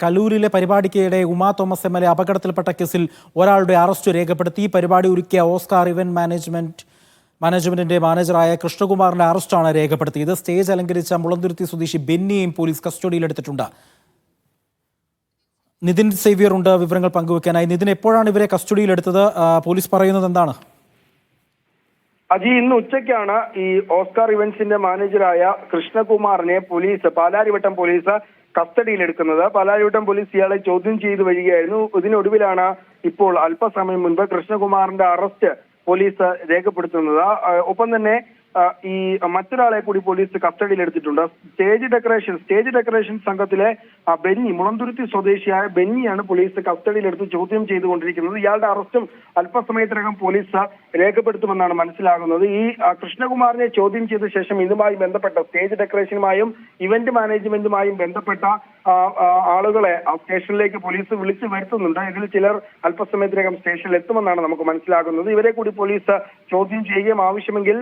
കല്ലൂരിലെ പരിപാടിക്കിടെ Uma Thomas MLA അപകടത്തിൽപ്പെട്ട കേസിൽ ഒരാളുടെ അറസ്റ്റ് രേഖപ്പെടുത്തി. പരിപാടി ഒരുക്കിയ ഓസ്കാർ ഇവന്റ് മാനേജ്മെന്റിന്റെ മാനേജറായ കൃഷ്ണകുമാറിന്റെ അറസ്റ്റാണ് രേഖപ്പെടുത്തിയത്. സ്റ്റേജ് അലങ്കരിച്ച മുളന്തുരുത്തി സ്വദേശി ബെന്നിയെയും പോലീസ് കസ്റ്റഡിയിലെടുത്തിട്ടുണ്ട്. നിതിൻ സേവ്യർ ഉണ്ട് വിവരങ്ങൾ പങ്കുവെക്കാനായി. നിതിൻ, എപ്പോഴാണ് ഇവരെ കസ്റ്റഡിയിലെടുത്തത്? പോലീസ് പറയുന്നത് എന്താണ്? അജി, ഇന്ന് ഉച്ചയ്ക്കാണ് ഈ ഓസ്കാർ ഇവന്റ്സിന്റെ മാനേജറായ കൃഷ്ണകുമാറിനെ പാലാരിവട്ടം പോലീസ് കസ്റ്റഡിയിലെടുക്കുന്നത്. പാലാരിവട്ടം പോലീസ് ഇയാളെ ചോദ്യം ചെയ്തു വരികയായിരുന്നു. ഇതിനൊടുവിലാണ് ഇപ്പോൾ അല്പസമയം മുൻപ് കൃഷ്ണകുമാറിന്റെ അറസ്റ്റ് പോലീസ് രേഖപ്പെടുത്തുന്നത്. ഒപ്പം തന്നെ ഈ മറ്റൊരാളെ കൂടി പോലീസ് കസ്റ്റഡിയിലെടുത്തിട്ടുണ്ട്. സ്റ്റേജ് ഡെക്കറേഷൻ സംഘത്തിലെ ബെന്നി, മുളന്തുരുത്തി സ്വദേശിയായ ബെന്നിയാണ് പോലീസ് കസ്റ്റഡിയിലെടുത്ത് ചോദ്യം ചെയ്തുകൊണ്ടിരിക്കുന്നത്. ഇയാളുടെ അറസ്റ്റും അല്പസമയത്തിനകം പോലീസ് രേഖപ്പെടുത്തുമെന്നാണ് മനസ്സിലാകുന്നത്. ഈ കൃഷ്ണകുമാറിനെ ചോദ്യം ചെയ്ത ശേഷം ഇതുമായി ബന്ധപ്പെട്ട സ്റ്റേജ് ഡെക്കറേഷനുമായും ഇവന്റ് മാനേജ്മെന്റുമായും ബന്ധപ്പെട്ട ആളുകളെ സ്റ്റേഷനിലേക്ക് പോലീസ് വിളിച്ചു വരുത്തുന്നുണ്ട്. ഇതിൽ ചിലർ അല്പസമയത്തിനകം സ്റ്റേഷനിൽ എത്തുമെന്നാണ് നമുക്ക് മനസ്സിലാകുന്നത്. ഇവരെ കൂടി പോലീസ് ചോദ്യം ചെയ്യുകയും ആവശ്യമെങ്കിൽ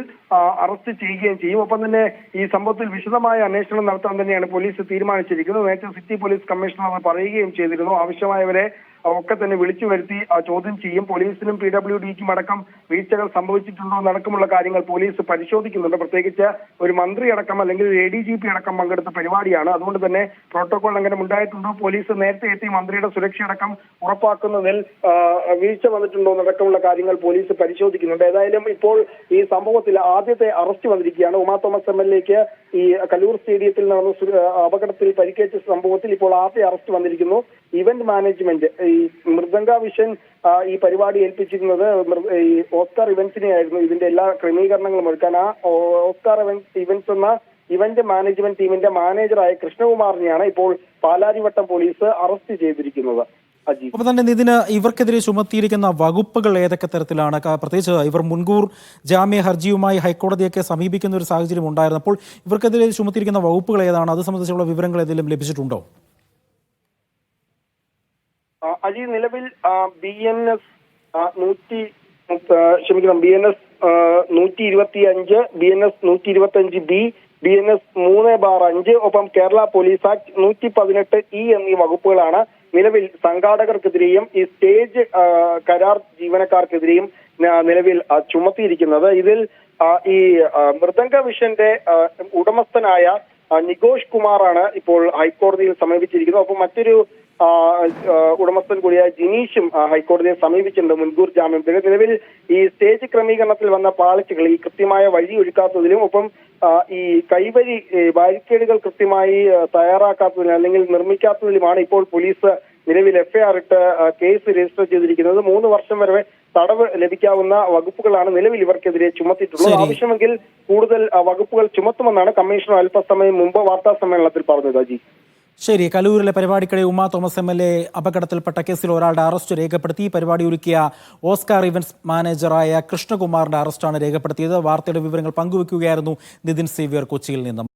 അറസ്റ്റ് ചെയ്യുകയും ചെയ്യും. ഒപ്പം തന്നെ ഈ സംഭവത്തിൽ വിശദമായ അന്വേഷണം നടത്താൻ തന്നെയാണ് പോലീസ് തീരുമാനിച്ചിരിക്കുന്നത്. നേരത്തെ സിറ്റി പോലീസ് കമ്മീഷണർ പറയുകയും ചെയ്തിരുന്നു. ആവശ്യമായവരെ ഒക്കെ തന്നെ വിളിച്ചു വരുത്തി ചോദ്യം ചെയ്യും. പോലീസിനും PWDക്കും അടക്കം വീഴ്ചകൾ സംഭവിച്ചിട്ടുണ്ടോ എന്നടക്കമുള്ള കാര്യങ്ങൾ പോലീസ് പരിശോധിക്കുന്നുണ്ട്. പ്രത്യേകിച്ച് ഒരു മന്ത്രി അടക്കം അല്ലെങ്കിൽ ADGP അടക്കം പങ്കെടുത്ത പരിപാടിയാണ്. അതുകൊണ്ട് തന്നെ പ്രോട്ടോകോൾ ലംഘനം ഉണ്ടായിട്ടുണ്ടോ, പോലീസ് നേരത്തെ എത്തി മന്ത്രിയുടെ സുരക്ഷയടക്കം ഉറപ്പാക്കുന്നതിൽ വീഴ്ച വന്നിട്ടുണ്ടോ എന്നടക്കമുള്ള കാര്യങ്ങൾ പോലീസ് പരിശോധിക്കുന്നുണ്ട്. ഏതായാലും ഇപ്പോൾ ഈ സംഭവത്തിൽ ആദ്യത്തെ അറസ്റ്റ് വന്നിരിക്കുകയാണ്. ഉമാ തോമസ് MLA-ക്ക് ഈ കല്ലൂർ സ്റ്റേഡിയത്തിൽ നടന്ന അപകടത്തിൽ പരിക്കേറ്റ സംഭവത്തിൽ ഇപ്പോൾ ആദ്യ അറസ്റ്റ് വന്നിരിക്കുന്നു. ഇവന്റ് മാനേജ്മെന്റ് ഈ മൃദംഗ വിഷൻ ഈ പരിപാടി ഏൽപ്പിച്ചിരുന്നത് ഈ ഓസ്കാർ ഇവന്റ്സിനെ ആയിരുന്നു. ഇതിന്റെ എല്ലാ ക്രമീകരണങ്ങളും ഒരുക്കാൻ ഓസ്കാർ ഇവന്റ്സ് എന്ന ഇവന്റ് മാനേജ്മെന്റ് ടീമിന്റെ മാനേജറായ കൃഷ്ണകുമാറിനെയാണ് ഇപ്പോൾ പാലാരിവട്ടം പോലീസ് അറസ്റ്റ് ചെയ്തിരിക്കുന്നത്. അപ്പൊ തന്നെ നിതിന്, ഇവർക്കെതിരെ ചുമത്തിയിരിക്കുന്ന വകുപ്പുകൾ ഏതൊക്കെ തരത്തിലാണ്? പ്രത്യേകിച്ച് ഇവർ മുൻകൂർ ജാമ്യ ഹർജിയുമായി ഹൈക്കോടതിയൊക്കെ സമീപിക്കുന്ന ഒരു സാഹചര്യം ഉണ്ടായിരുന്നു. അപ്പോൾ ഇവർക്കെതിരെ ചുമത്തിയിരിക്കുന്ന വകുപ്പുകൾ ഏതാണ്? അത് സംബന്ധിച്ചുള്ള വിവരങ്ങൾ ഏതെങ്കിലും ലഭിച്ചിട്ടുണ്ടോ? അജി, നിലവിൽ BNS 125, BNS 125B, BNS 3/5, ഒപ്പം കേരള പോലീസ് ആക്ട് 118E എന്നീ വകുപ്പുകളാണ് നിലവിൽ സംഘാടകർക്കെതിരെയും ഈ സ്റ്റേജ് കരാർ ജീവനക്കാർക്കെതിരെയും നിലവിൽ ചുമത്തിയിരിക്കുന്നത്. ഇതിൽ ഈ മൃദംഗ വിഷന്റെ ഉടമസ്ഥനായ നികോഷ് കുമാറാണ് ഇപ്പോൾ ഹൈക്കോടതിയിൽ സമീപിച്ചിരിക്കുന്നത്. ഒപ്പം മറ്റൊരു ഉടമസ്ഥൻ കൂടിയായ ജിനീഷും ഹൈക്കോടതിയെ സമീപിച്ചിട്ടുണ്ട് മുൻകൂർ ജാമ്യത്തിന്. നിലവിൽ ഈ സ്റ്റേജ് ക്രമീകരണത്തിൽ വന്ന പാളിച്ചകൾ, ഈ കൃത്യമായ വഴി ഒഴുക്കാത്തതിലും ഒപ്പം ഈ കൈവരി ബാരിക്കേഡുകൾ കൃത്യമായി തയ്യാറാക്കാത്തതിലും അല്ലെങ്കിൽ നിർമ്മിക്കാത്തതിലുമാണ് ഇപ്പോൾ പോലീസ് നിലവിൽ FIR ഇട്ട് കേസ് രജിസ്റ്റർ ചെയ്തിരിക്കുന്നത്. 3 വർഷം വരെ തടവ് ലഭിക്കാവുന്ന വകുപ്പുകളാണ് നിലവിൽ ഇവർക്കെതിരെ ചുമത്തിയിട്ടുള്ളത്. ആവശ്യമെങ്കിൽ കൂടുതൽ വകുപ്പുകൾ ചുമത്തുമെന്നാണ് കമ്മീഷണർ അല്പസമയം മുമ്പ് വാർത്താ സമ്മേളനത്തിൽ പറഞ്ഞത്. അജി, ശരി. കലൂരിലെ പരിപാടിക്കിടെ ഉമാ തോമസ് MLA അപകടത്തിൽപ്പെട്ട കേസിൽ ഒരാളുടെ അറസ്റ്റ് രേഖപ്പെടുത്തി. പരിപാടി ഒരുക്കിയ ഓസ്കാർ ഇവന്റ്സ് മാനേജറായ കൃഷ്ണകുമാറിന്റെ അറസ്റ്റാണ് രേഖപ്പെടുത്തിയത്. വാർത്തയുടെ വിവരങ്ങൾ പങ്കുവെക്കുകയായിരുന്നു നിതിൻ സേവ്യർ കൊച്ചിയിൽ നിന്നും.